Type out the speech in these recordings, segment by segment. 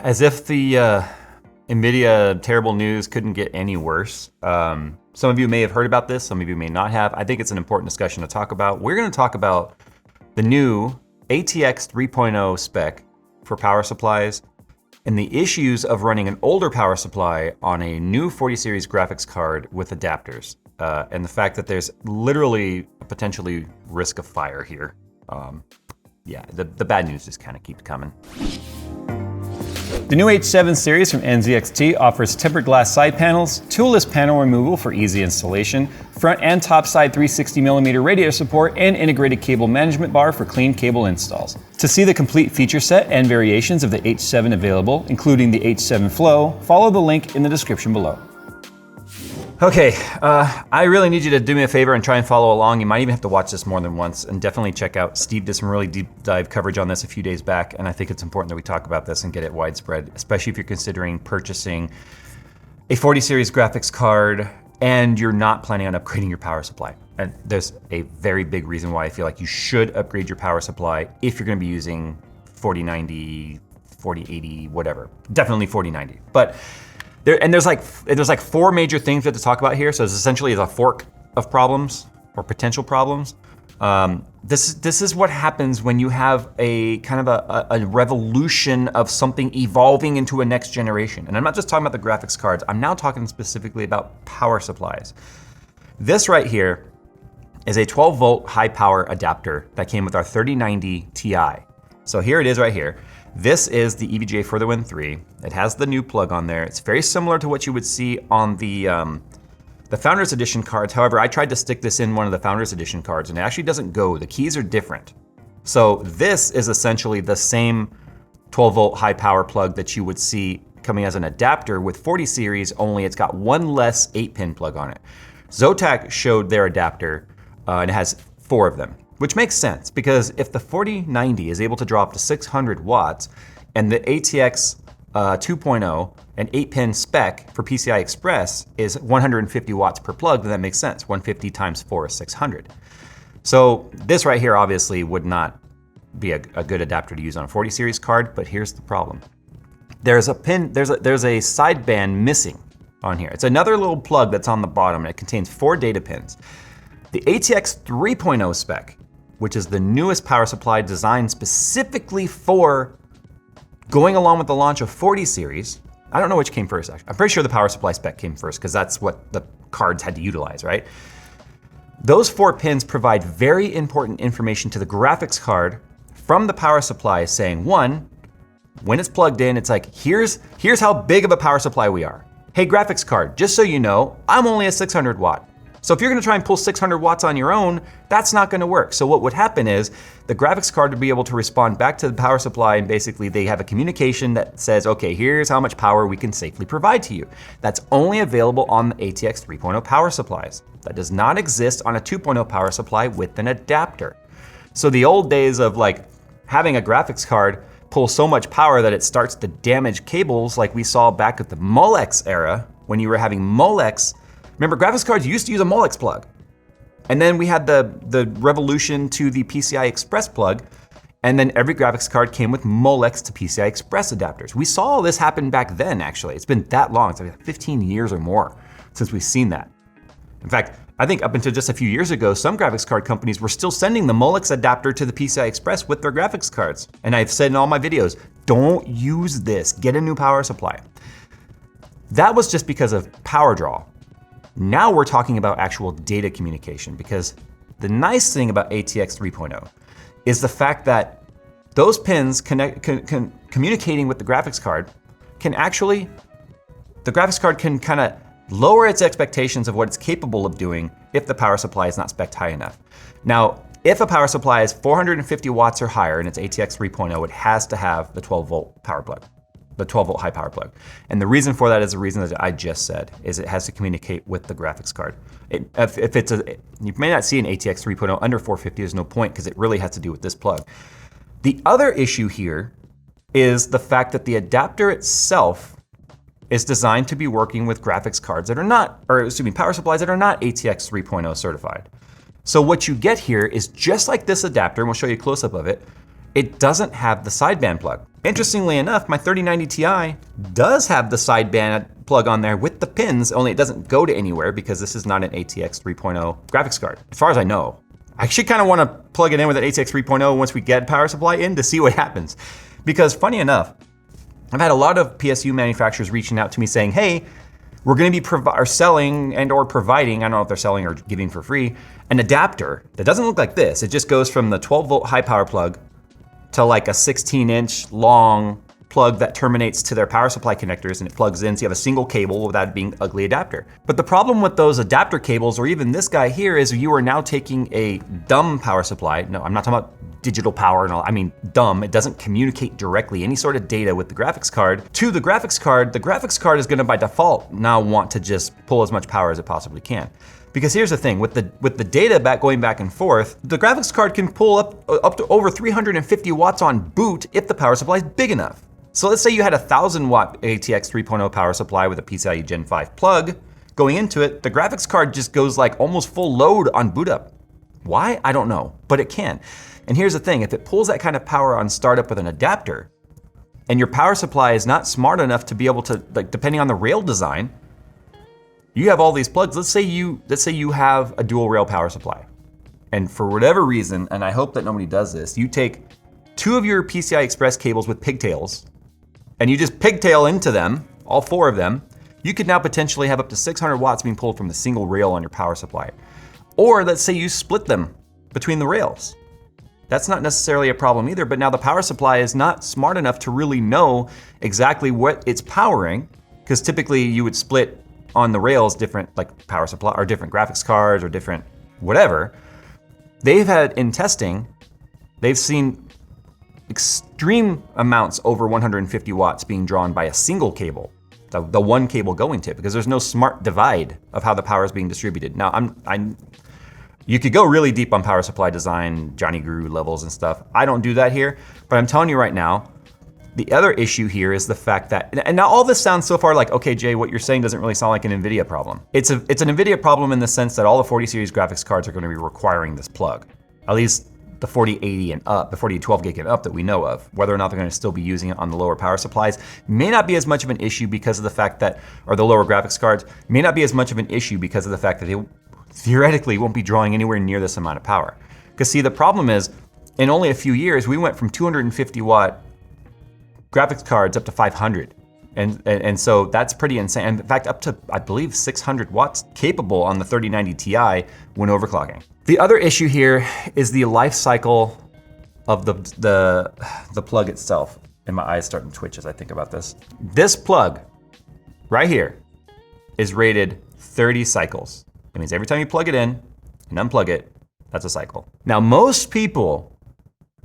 as if the NVIDIA terrible news couldn't get any worse. Some of you may have heard about this, some of you may not have. I think it's an important discussion to talk about. We're gonna talk about the new ATX 3.0 spec for power supplies and the issues of running an older power supply on a new 40 series graphics card with adapters. And the fact that there's literally a potentially risk of fire here. Yeah, the bad news just kind of keeps coming. The new H7 series from NZXT offers tempered glass side panels, toolless panel removal for easy installation, front and top side 360mm radiator support, and integrated cable management bar for clean cable installs. To see the complete feature set and variations of the H7 available, including the H7 Flow, follow the link in the description below. Okay, I really need you to do me a favor and try and follow along. You might even have to watch this more than once, and definitely check out, Steve did some really deep dive coverage on this a few days back, and I think it's important that we talk about this and get it widespread, especially if you're considering purchasing a 40 series graphics card and you're not planning on upgrading your power supply. And there's a very big reason why I feel like you should upgrade your power supply if you're gonna be using 4090, 4080, whatever. Definitely 4090. But there's like four major things we have to talk about here. So it's essentially a fork of problems or potential problems. This is what happens when you have a kind of a revolution of something evolving into a next generation. And I'm not just talking about the graphics cards, I'm now talking specifically about power supplies. This right here is a 12 volt high power adapter that came with our 3090 Ti. So here it is right here. This is the EVGA for the Win 3. It has the new plug on there. It's very similar to what you would see on the Founders Edition cards. However, I tried to stick this in one of the Founders Edition cards and it actually doesn't go. The keys are different. So this is essentially the same 12 volt high power plug that you would see coming as an adapter with 40 series, only it's got one less 8-pin plug on it. Zotac showed their adapter and it has 4 of them. Which makes sense, because if the 4090 is able to draw up to 600 watts, and the ATX 2.0 and 8-pin spec for PCI Express is 150 watts per plug, then that makes sense. 150 times 4 is 600. So this right here obviously would not be a good adapter to use on a 40 series card, but here's the problem. There's a sideband missing on here. It's another little plug that's on the bottom, and it contains 4 data pins. The ATX 3.0 spec, which is the newest power supply designed specifically for going along with the launch of 40 series. I don't know which came first, actually. I'm pretty sure the power supply spec came first because that's what the cards had to utilize, right? Those 4 pins provide very important information to the graphics card from the power supply saying, one, when it's plugged in, it's like, here's how big of a power supply we are. Hey, graphics card, just so you know, I'm only a 600 watt. So if you're gonna try and pull 600 watts on your own, that's not gonna work. So what would happen is the graphics card would be able to respond back to the power supply, and basically they have a communication that says, okay, here's how much power we can safely provide to you. That's only available on the ATX 3.0 power supplies. That does not exist on a 2.0 power supply with an adapter. So the old days of like having a graphics card pull so much power that it starts to damage cables, like we saw back at the Molex era, when you were having Molex. Remember, graphics cards used to use a Molex plug. And then we had the revolution to the PCI Express plug, and then every graphics card came with Molex to PCI Express adapters. We saw all this happen back then, actually. It's been that long, it's like 15 years or more since we've seen that. In fact, I think up until just a few years ago, some graphics card companies were still sending the Molex adapter to the PCI Express with their graphics cards. And I've said in all my videos, don't use this, get a new power supply. That was just because of power draw. Now we're talking about actual data communication, because the nice thing about ATX 3.0 is the fact that those pins communicating with the graphics card can actually, the graphics card can kind of lower its expectations of what it's capable of doing if the power supply is not spec'd high enough. Now, if a power supply is 450 watts or higher and it's ATX 3.0, it has to have the 12 volt power plug. The 12 volt high power plug. And the reason for that is the reason that I just said, is it has to communicate with the graphics card. You may not see an ATX 3.0 under 450, there's no point, because it really has to do with this plug. The other issue here is the fact that the adapter itself is designed to be working with graphics cards that are not, or excuse me, power supplies that are not ATX 3.0 certified. So what you get here is just like this adapter, and we'll show you a close-up of it, it doesn't have the sideband plug. Interestingly enough, my 3090 Ti does have the sideband plug on there with the pins, only it doesn't go to anywhere because this is not an ATX 3.0 graphics card, as far as I know. I actually kind of want to plug it in with an ATX 3.0 once we get power supply in to see what happens. Because funny enough, I've had a lot of PSU manufacturers reaching out to me saying, hey, we're going to be selling and or providing, I don't know if they're selling or giving for free, an adapter that doesn't look like this. It just goes from the 12 volt high power plug to like a 16-inch long plug that terminates to their power supply connectors, and it plugs in so you have a single cable without it being an ugly adapter. But the problem with those adapter cables, or even this guy here, is you are now taking a dumb power supply. No, I'm not talking about digital power and all, I mean dumb. It doesn't communicate directly any sort of data with the graphics card to the graphics card. The graphics card is gonna by default now want to just pull as much power as it possibly can. Because here's the thing, with the data going back and forth, the graphics card can pull up to over 350 watts on boot if the power supply is big enough. So let's say you had a 1000 watt ATX 3.0 power supply with a PCIe Gen 5 plug going into it, the graphics card just goes like almost full load on boot up. Why? I don't know, but it can. And here's the thing, if it pulls that kind of power on startup with an adapter, and your power supply is not smart enough to be able to, like depending on the rail design, you have all these plugs. Let's say you have a dual rail power supply. And for whatever reason, and I hope that nobody does this, you take 2 of your PCI Express cables with pigtails, and you just pigtail into them, all 4 of them, you could now potentially have up to 600 watts being pulled from the single rail on your power supply. Or let's say you split them between the rails. That's not necessarily a problem either, but now the power supply is not smart enough to really know exactly what it's powering, because typically you would split on the rails different like power supply or different graphics cards or different whatever. They've had in testing, they've seen extreme amounts over 150 watts being drawn by a single cable, the one cable going to it, because there's no smart divide of how the power is being distributed. Now you could go really deep on power supply design, Johnny Guru levels and stuff. I don't do that here, but I'm telling you right now, the other issue here is the fact that, and now all this sounds so far like, okay, Jay, what you're saying doesn't really sound like an NVIDIA problem. It's an NVIDIA problem in the sense that all the 40 series graphics cards are gonna be requiring this plug. At least the 4080 and up, the 4012 gig and up that we know of. Whether or not they're gonna still be using it on the lower power supplies may not be as much of an issue because of the fact that, or the lower graphics cards, may not be as much of an issue because of the fact that they theoretically won't be drawing anywhere near this amount of power. Because see, the problem is, in only a few years, we went from 250 watt graphics cards up to 500. And so that's pretty insane. And in fact, up to, I believe, 600 watts capable on the 3090 Ti when overclocking. The other issue here is the life cycle of the plug itself. And my eyes starting to twitch as I think about this. This plug right here is rated 30 cycles. That means every time you plug it in and unplug it, that's a cycle. Now, most people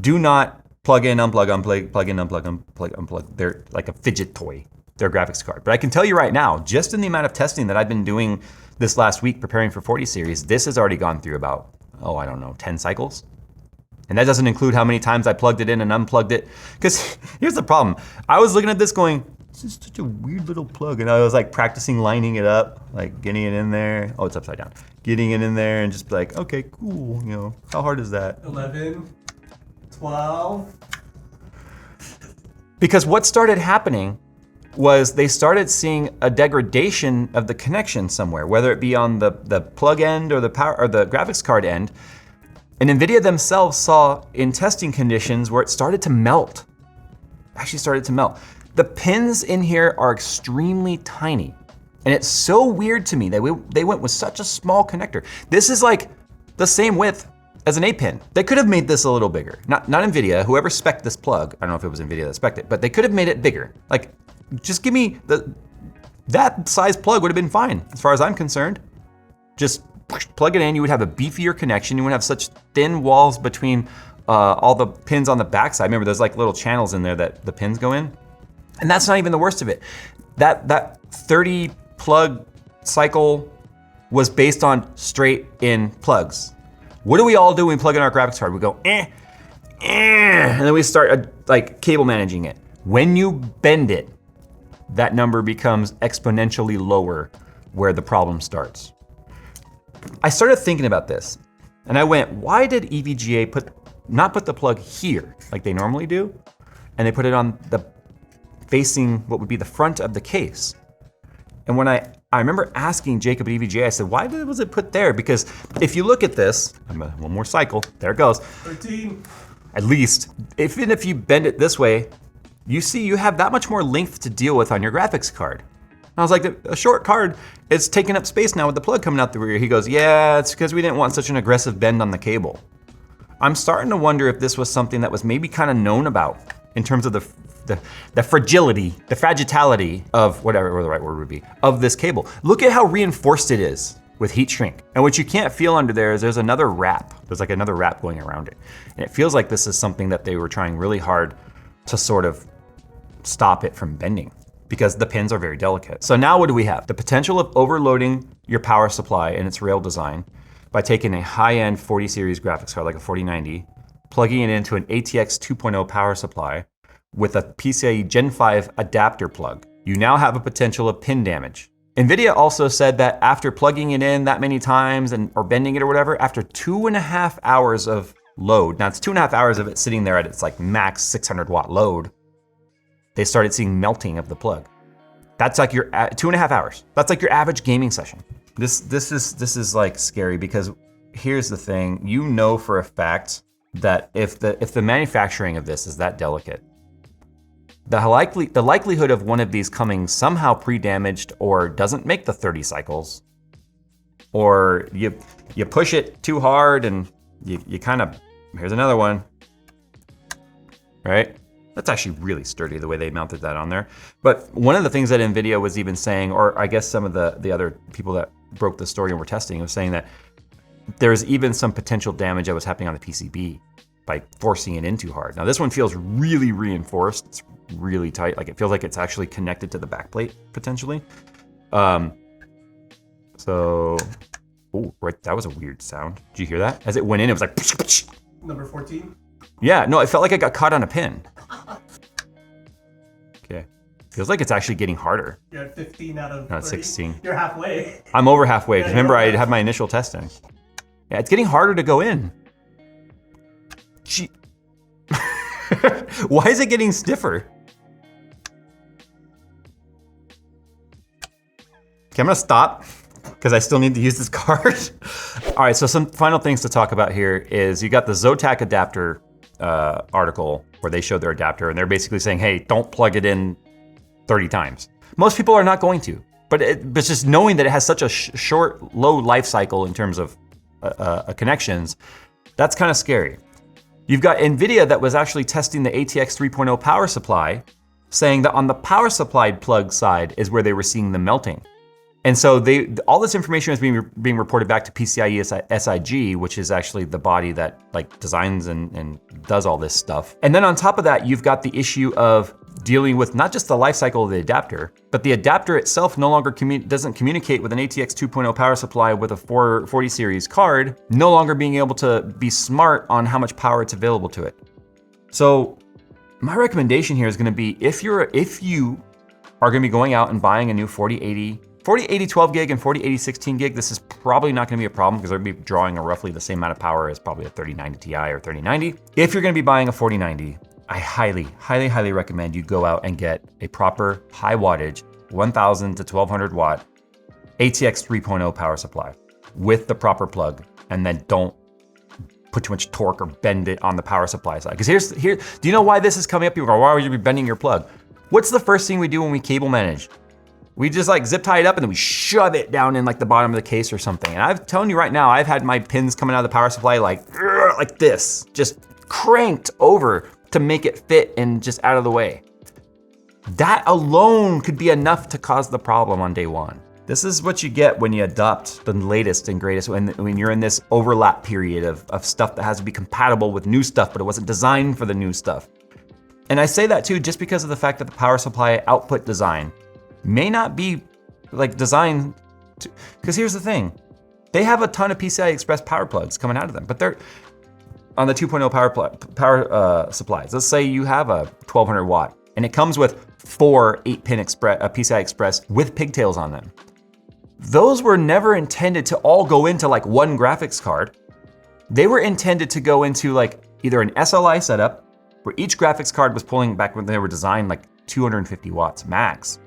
do not plug in, unplug, unplug, plug in, unplug, unplug, unplug. They're like a fidget toy, their graphics card. But I can tell you right now, just in the amount of testing that I've been doing this last week preparing for 40 series, this has already gone through about, I don't know, 10 cycles. And that doesn't include how many times I plugged it in and unplugged it. Because here's the problem. I was looking at this going, this is such a weird little plug. And I was like practicing lining it up, like getting it in there. Oh, it's upside down. Getting it in there and just like, okay, cool. You know, how hard is that? 11, 12. Because what started happening was they started seeing a degradation of the connection somewhere, whether it be on the plug end or the power or the graphics card end. And NVIDIA themselves saw in testing conditions where it started to melt. Actually started to melt. The pins in here are extremely tiny. And it's so weird to me that they went with such a small connector. This is like the same width as an 8-pin. They could have made this a little bigger. Not NVIDIA, whoever spec'd this plug, I don't know if it was NVIDIA that spec'd it, but they could have made it bigger. Like, just give me that size plug would have been fine, as far as I'm concerned. Just plug it in, you would have a beefier connection, you wouldn't have such thin walls between all the pins on the backside. Remember, there's like little channels in there that the pins go in. And that's not even the worst of it. That 30 plug cycle was based on straight in plugs. What do we all do when we plug in our graphics card? We go, and then we start like cable managing it. When you bend it, that number becomes exponentially lower where the problem starts. I started thinking about this and I went, why did EVGA put not put the plug here like they normally do, and they put it on the facing what would be the front of the case. And when I remember asking Jacob at EVGA, I said, why was it put there? Because if you look at this, one more cycle, there it goes. 13. At least, even if you bend it this way, you see you have that much more length to deal with on your graphics card. I was like, a short card is taking up space now with the plug coming out the rear. He goes, yeah, it's because we didn't want such an aggressive bend on the cable. I'm starting to wonder if this was something that was maybe kind of known about in terms of the fragility, the fragility of whatever the right word would be, of this cable. Look at how reinforced it is with heat shrink. And what you can't feel under there is there's another wrap. There's like another wrap going around it. And it feels like this is something that they were trying really hard to sort of stop it from bending because the pins are very delicate. So now what do we have? The potential of overloading your power supply in its rail design by taking a high-end 40 series graphics card like a 4090, plugging it into an ATX 2.0 power supply with a PCIe Gen 5 adapter plug. You now have a potential of pin damage. NVIDIA also said that after plugging it in that many times or bending it or whatever, after 2.5 hours of load, now it's 2.5 hours of it sitting there at its like max 600 watt load, they started seeing melting of the plug. That's like your 2.5 hours. That's like your average gaming session. This is like scary because here's the thing, you know for a fact that if the manufacturing of this is that delicate, the likelihood of one of these coming somehow pre-damaged or doesn't make the 30 cycles, or you push it too hard and you kind of, here's another one, right? That's actually really sturdy the way they mounted that on there. But one of the things that NVIDIA was even saying, or I guess some of the other people that broke the story and were testing was saying that there's even some potential damage that was happening on the PCB by forcing it in too hard. Now this one feels really reinforced. It's really tight. Like it feels like it's actually connected to the backplate potentially. So, oh, right, that was a weird sound. Did you hear that? As it went in, it was like, Number 14. Yeah, no, it felt like it got caught on a pin. Okay, feels like it's actually getting harder. You're at 15 out of 30. 30. 16. You're halfway. I'm over halfway, because Yeah, remember I yeah. had my initial testing. Yeah, it's getting harder to go in. Gee. Why is it getting stiffer? Okay, I'm gonna stop because I still need to use this card. All right, so some final things to talk about here is you got the Zotac adapter article where they showed their adapter and they're basically saying, hey, don't plug it in 30 times. Most people are not going to, but it's just knowing that it has such a short, low life cycle in terms of connections, that's kind of scary. You've got NVIDIA that was actually testing the ATX 3.0 power supply, saying that on the power supply plug side is where they were seeing the melting. And so all this information is being reported back to PCI-SIG, which is actually the body that like designs and does all this stuff. And then on top of that, you've got the issue of dealing with not just the life cycle of the adapter, but the adapter itself no longer doesn't communicate with an ATX 2.0 power supply with a 40 series card, no longer being able to be smart on how much power it's available to it. So my recommendation here is gonna be if you are gonna be going out and buying a new 4080 12 gig and 4080 16 gig, this is probably not gonna be a problem because they're gonna be drawing roughly the same amount of power as probably a 3090 Ti or 3090. If you're gonna be buying a 4090, I highly recommend you go out and get a proper high wattage, 1000 to 1200 watt ATX 3.0 power supply with the proper plug, and then don't put too much torque or bend it on the power supply side. Because do you know why this is coming up? People go, why would you be bending your plug? What's the first thing we do when we cable manage? We just like zip tie it up and then we shove it down in like the bottom of the case or something. And I'm telling you right now, I've had my pins coming out of the power supply like this, just cranked over to make it fit and just out of the way. That alone could be enough to cause the problem on day one. This is what you get when you adopt the latest and greatest, when you're in this overlap period of stuff that has to be compatible with new stuff, but it wasn't designed for the new stuff. And I say that too, just because of the fact that the power supply output design may not be like designed to, because here's the thing, they have a ton of PCI Express power plugs coming out of them, but they're on the 2.0 power supplies. Let's say you have a 1200 watt and it comes with 4 8-pin PCI Express with pigtails on them. Those were never intended to all go into like one graphics card. They were intended to go into like either an SLI setup, where each graphics card was pulling, back when they were designed, like 250 watts max,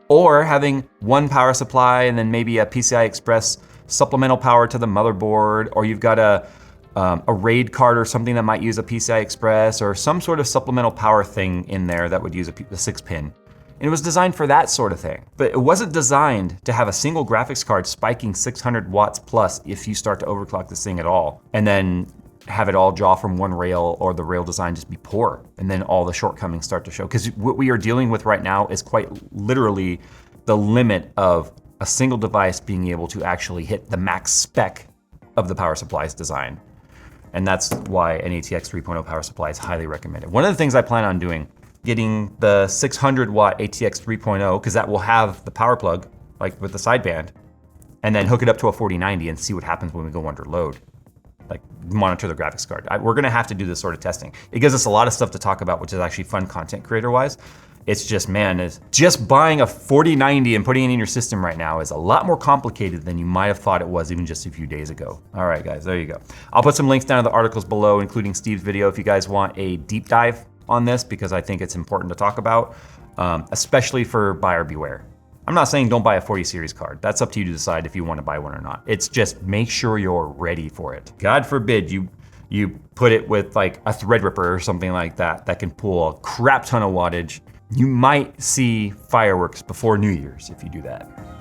or having one power supply and then maybe a PCI Express supplemental power to the motherboard, or you've got a RAID card or something that might use a PCI Express or some sort of supplemental power thing in there that would use a 6-pin. And it was designed for that sort of thing. But it wasn't designed to have a single graphics card spiking 600 watts plus if you start to overclock this thing at all, and then have it all draw from one rail, or the rail design just be poor, and then all the shortcomings start to show. Because what we are dealing with right now is quite literally the limit of a single device being able to actually hit the max spec of the power supply's design. And that's why an ATX 3.0 power supply is highly recommended. One of the things I plan on doing, getting the 600 watt ATX 3.0, because that will have the power plug, like with the sideband, and then hook it up to a 4090 and see what happens when we go under load. Like monitor the graphics card. We're gonna have to do this sort of testing. It gives us a lot of stuff to talk about, which is actually fun content creator wise. It's just, man, is just buying a 4090 and putting it in your system right now is a lot more complicated than you might have thought it was even just a few days ago. All right, guys, there you go. I'll put some links down in the articles below, including Steve's video if you guys want a deep dive on this, because I think it's important to talk about, especially for buyer beware. I'm not saying don't buy a 40 series card. That's up to you to decide if you want to buy one or not. It's just make sure you're ready for it. God forbid you put it with like a Threadripper or something like that that can pull a crap ton of wattage. You might see fireworks before New Year's if you do that.